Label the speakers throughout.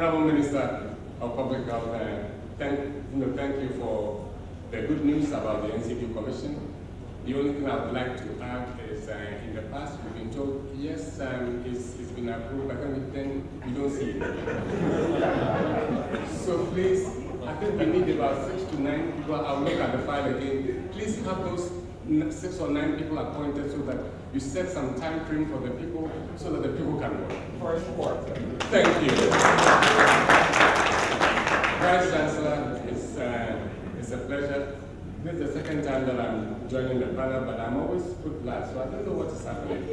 Speaker 1: Honorable Minister of Public Health, thank you for the good news about the NCD Commission. The only thing I would like to add is in the past we've been told, yes, it's been approved, but then we don't see it. So please, I think we need about 6 to 9 people. I'll look at the file again. Please have those 6 or 9 people appointed so that you set some time frame for the people so that the people can work.
Speaker 2: First report.
Speaker 1: Thank you. Vice Chancellor, it's a pleasure. This is the second time that I'm joining the panel, but I'm always put last, so I don't know what is happening.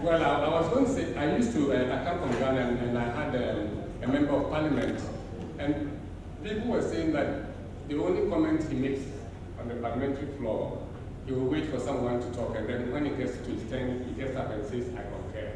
Speaker 1: I was going to say, I come from Ghana and I had a member of parliament, and people were saying that the only comment he makes on the parliamentary floor, he will wait for someone to talk, and then when he gets to his turn, he gets up and says, I concur.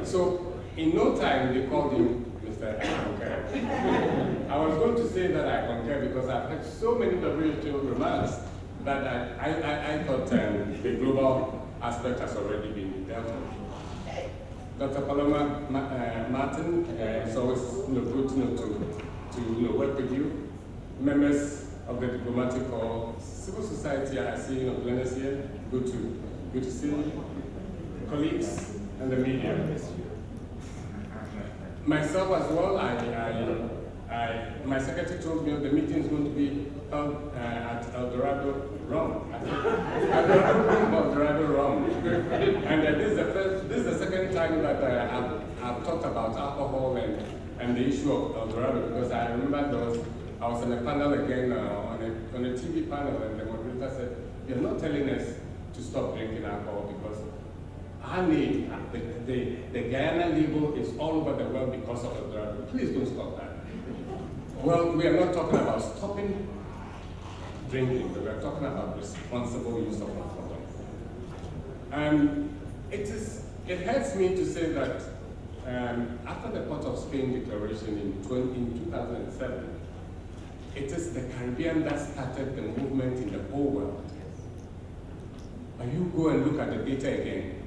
Speaker 1: So, in no time, they called him Mr. I concur. I was going to say that I concur because I've had so many WHO remarks that I thought the global aspect has already been dealt with. Dr. Paloma Martin, it's always good to work with you. Members of the diplomatic corps, civil society, I see Glennis here. Good to see you. Colleagues and the media. Myself as well, my secretary told me the meeting is going to be held at El Dorado Rum. El Dorado Rum. And this is the second time that I've talked about alcohol and the issue of El Dorado, because I remember I was on a panel again, on a TV panel, and the moderator said, you're not telling us to stop drinking alcohol because our name, the Guyana label is all over the world because of El Dorado. Please don't stop that. Well, we are not talking about stopping drinking, but we are talking about responsible use of alcohol. It hurts me to say that after the Port of Spain declaration in 2007, it is the Caribbean that started the movement in the whole world. And you go and look at the data again.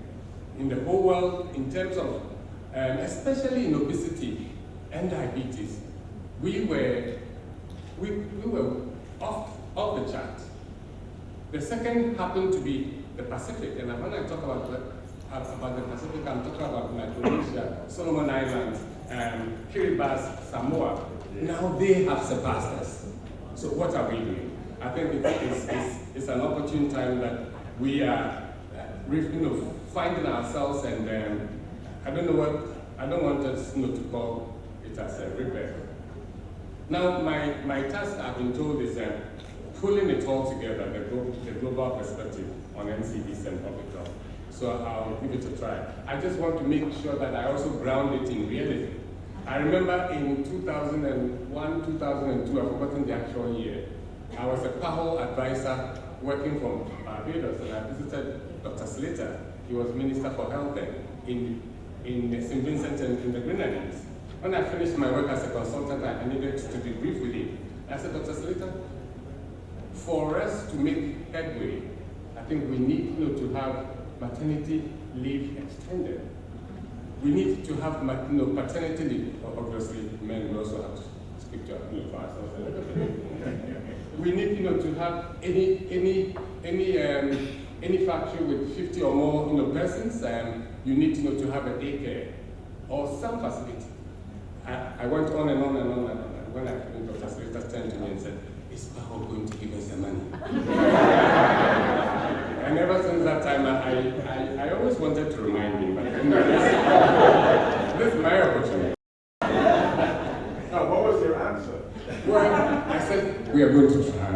Speaker 1: In the whole world, in terms of, especially in obesity and diabetes, we were off the chart. The second happened to be the Pacific, and when I talk about the Pacific, I'm talking about Micronesia, Solomon Islands, Kiribati, Samoa. Now they have surpassed us. So what are we doing? I think it's an opportune time that we are finding ourselves, and I don't want us to call it as a rebirth. Now, my task, I've been told, is pulling it all together, the global perspective on NCDs and public health. So I'll give it a try. I just want to make sure that I also ground it in reality. I remember in 2001, 2002, I've forgotten the actual year, I was a PAHO advisor working from Barbados, and I visited Dr. Slater. He was Minister for Health then in St. Vincent and in the Grenadines. When I finished my work as a consultant, I needed to debrief with him. I said, Dr. Slater, for us to make headway, I think we need to have maternity leave extended. We need to have paternity leave. Obviously, men will also have to speak to ourselves a little bit. We need to have any factory with 50 or more persons, you need to have a daycare or some facility. I went on and on and on and on. When I came, Dr. Slater turned to me and said, is PAHO going to give us the money? And ever since that time, I always wanted to remind him, but this is my opportunity.
Speaker 2: Now, what was your answer?
Speaker 1: Well, I said, we are going to try.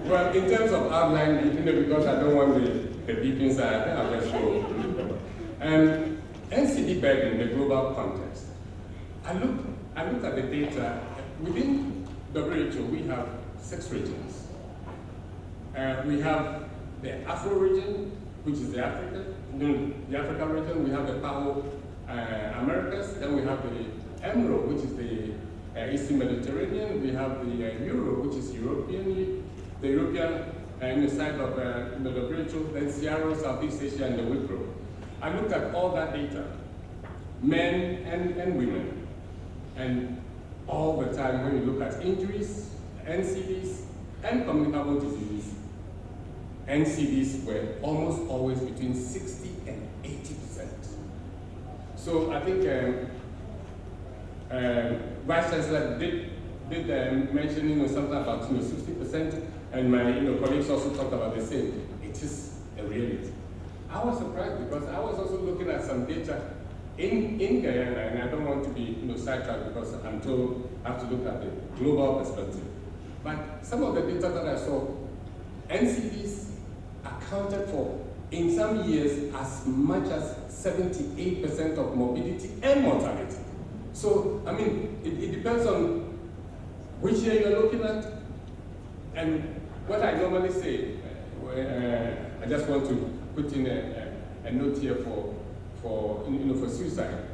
Speaker 1: Well, in terms of outline, because I don't want the beepings, I think I'll just go. NCD burden in the global context. I look at the data. Within WHO, we have 6 regions. We have the Afro region, which is the African region. We have the PAHO Americas. Then we have the EMRO, which is the Eastern Mediterranean. We have the Euro, which is the European and the side of the WHO, then CRO, Southeast Asia, and the Wipro. I looked at all that data, men and women, and all the time when you look at injuries, NCDs, and communicable diseases, NCDs were almost always between 60 and 80%. So I think Vice Chancellor did mention something about 60%, and my colleagues also talked about the same. It is a reality. I was surprised because I was also looking at some data in Guyana, and I don't want to be sidetracked because I'm told I have to look at the global perspective. But some of the data that I saw, NCDs accounted for, in some years, as much as 78% of morbidity and mortality. So, I mean, it depends on which year you're looking at. And what I normally say, I just want to put in a note here for suicide.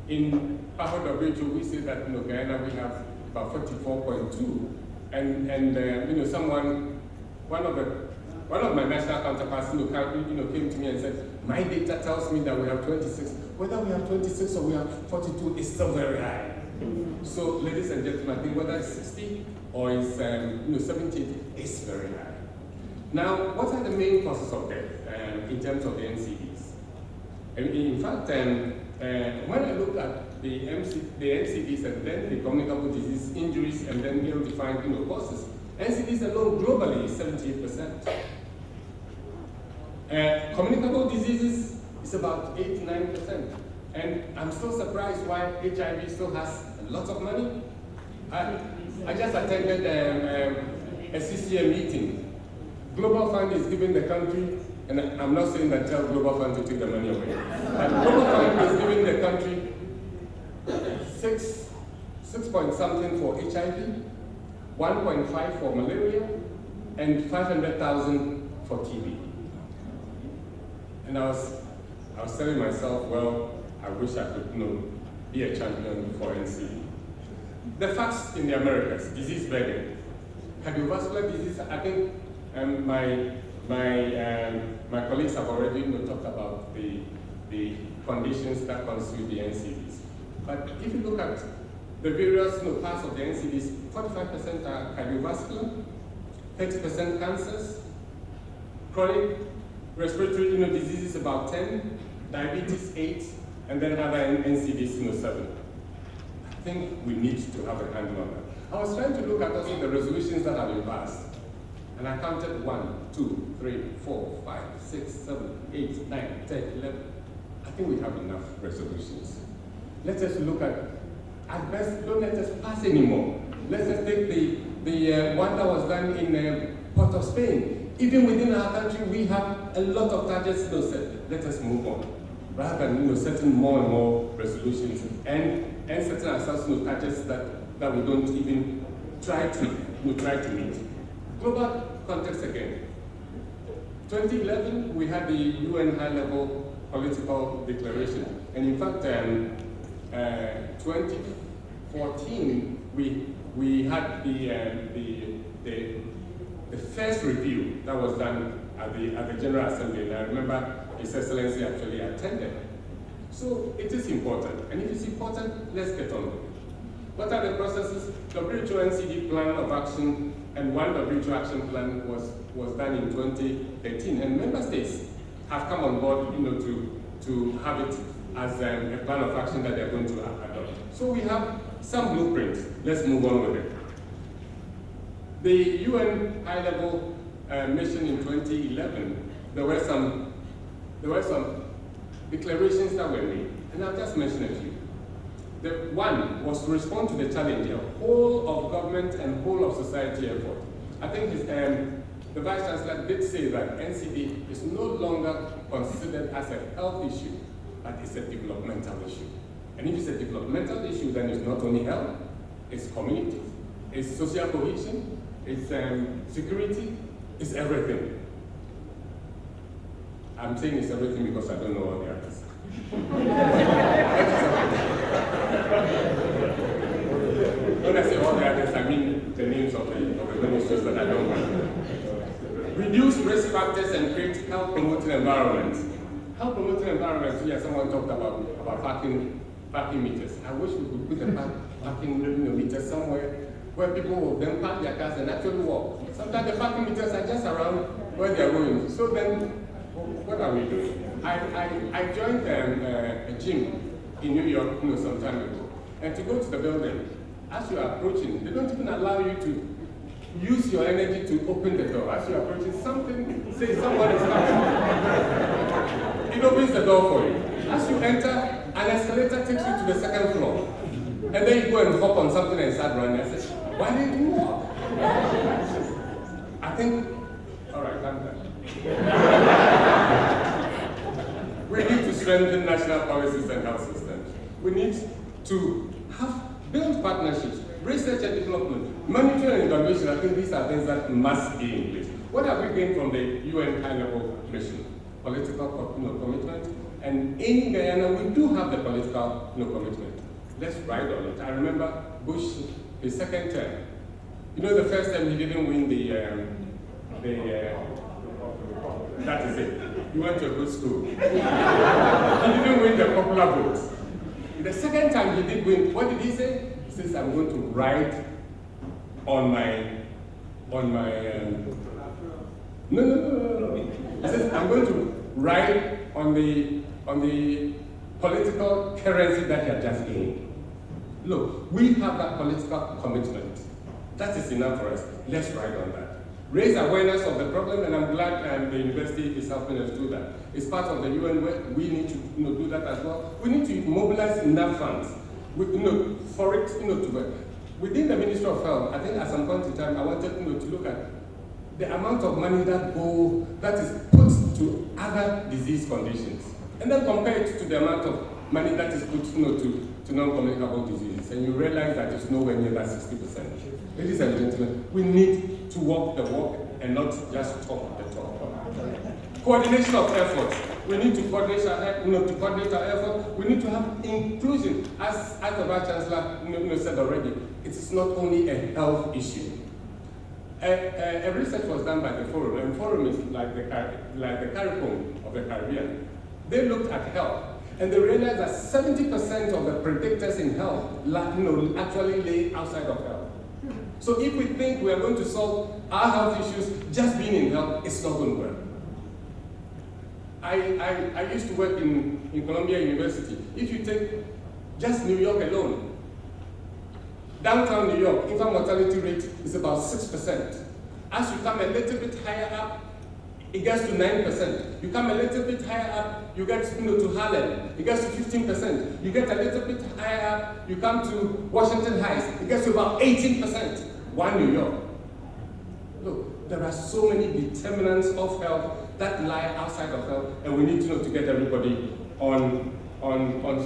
Speaker 1: In PAHO WHO, we say that Guyana we have about 44.2, and one of my national counterparts came to me and said, my data tells me that we have 26. Whether we have 26 or we have 42 is still very high. So, ladies and gentlemen, I think whether it's 60 or it's 70, it's very high. Now, what are the main causes of death in terms of the NCDs? In fact, when I look at the NCDs and then the communicable disease injuries and then ill-defined causes, NCDs alone globally is 78%. Communicable diseases is about 8-9%. And I'm still surprised why HIV still has a lot of money. I just attended a CCA meeting. Global Fund is giving the country, and I'm not saying that tell Global Fund to take the money away, but Global Fund is giving the country 6 point something for HIV, 1.5 for malaria, and 500,000 for TB. And I was telling myself, well, I wish I could be a champion for NCD. The facts in the Americas, disease burden. Cardiovascular disease, I think my colleagues have already talked about the conditions that constitute the NCDs. But if you look at the various parts of the NCDs, 45% are cardiovascular, 30% cancers, chronic respiratory diseases about 10, diabetes 8, and then other NCDs 7. I think we need to have a handle on that. I was trying to look at also the resolutions that have been passed, and I counted 1, 2, 3, 4, 5, 6, 7, 8, 9, 10, 11. I think we have enough resolutions. Let us look at best, don't let us pass anymore. Let's just take the one that was done in Port of Spain. Even within our country, we have a lot of targets set. Let us move on. Rather than setting more and more resolutions and setting ourselves targets that we don't even try to meet. Global context again. 2011, we had the UN high-level political declaration, and in fact, 2014 we had the first review that was done at the General Assembly, and I remember His Excellency actually attended. So it is important, and if it's important, let's get on with it. What are the processes? WHO NCD plan of action and one WHO action plan was done in 2013, and member states have come on board, to have it as a plan of action that they're going to adopt. So we have some blueprints. Let's move on with it. The UN high-level mission in 2011, there were some declarations that were made, and I'll just mention a few. The one was to respond to the challenge, a whole of government and whole of society effort. I think the Vice Chancellor did say that NCD is no longer considered as a health issue, but it's a developmental issue. And if it's a developmental issue, then it's not only health, it's community, it's social cohesion, it's security, it's everything. I'm saying it's everything because I don't know all the others. When I say all the others, I mean the names of the ministries that I don't know. reduce risk factors and create health-promoting environments. Health-promoting environments, yeah, someone talked about parking meters. I wish we could put a parking meter somewhere where people will then park their cars and actually walk. Sometimes the parking meters are just around where they are going. So then, what are we doing? I joined a gym in New York some time ago. And to go to the building, as you are approaching, they don't even allow you to use your energy to open the door. As you are approaching, something says someone is coming. It opens the door for you. As you enter, an escalator takes you to the second floor. And then you go and hop on something and start running. I said, why didn't you walk? I think, all right, I'm done. We need to strengthen national policies and health systems. We need to build partnerships, research and development, monitoring and evaluation. I think these are things that must be in place. What have we gained from the UN high-level mission? Political commitment. And in Guyana, we do have the political commitment. Let's ride on it. I remember Bush, his second term. The first time he didn't win that is it. He went to a good school. He didn't win the popular vote. The second time he did win, what did he say? He says, I'm going to ride on my no. He says, I'm going to ride on the political currency that he had just gained. Look, we have that political commitment. That is enough for us. Let's ride on that. Raise awareness of the problem, and I'm glad the university is helping us do that. It's part of the UN work. We need to do that as well. We need to mobilize enough funds for it to work. Within the Ministry of Health, I think at some point in time, I wanted to look at the amount of money that is put to other disease conditions, and then compare it to the amount of money that is put to non-communicable diseases, and you realize that it's nowhere near that 60%. Ladies and gentlemen, we need to walk the walk and not just talk the talk. Coordination of efforts. We need to coordinate our efforts. We need to have inclusion. As the Vice Chancellor said already, it is not only a health issue. A research was done by the Forum, and Forum is like the CARICOM of the Caribbean. They looked at health, and they realized that 70% of the predictors in health actually lay outside of health. So if we think we are going to solve our health issues just being in health, it's not going to work. I used to work in Columbia University. If you take just New York alone, downtown New York, infant mortality rate is about 6%. As you come a little bit higher up, it gets to 9%. You come a little bit higher up, you get to Harlem, it gets to 15%. You get a little bit higher up, you come to Washington Heights, it gets to about 18%. Why New York? Look, there are so many determinants of health that lie outside of health, and we need to get everybody on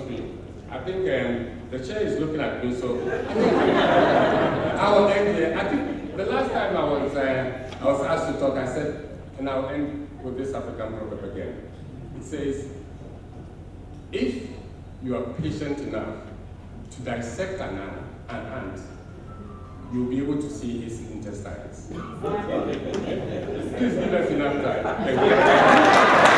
Speaker 1: screen. I think the chair is looking at me, so I will end here. I think the last time I was asked to talk, I said, and I'll end with this African proverb again. It says, if you are patient enough to dissect an ant, you'll be able to see his intestines. Please give us enough time. Thank you.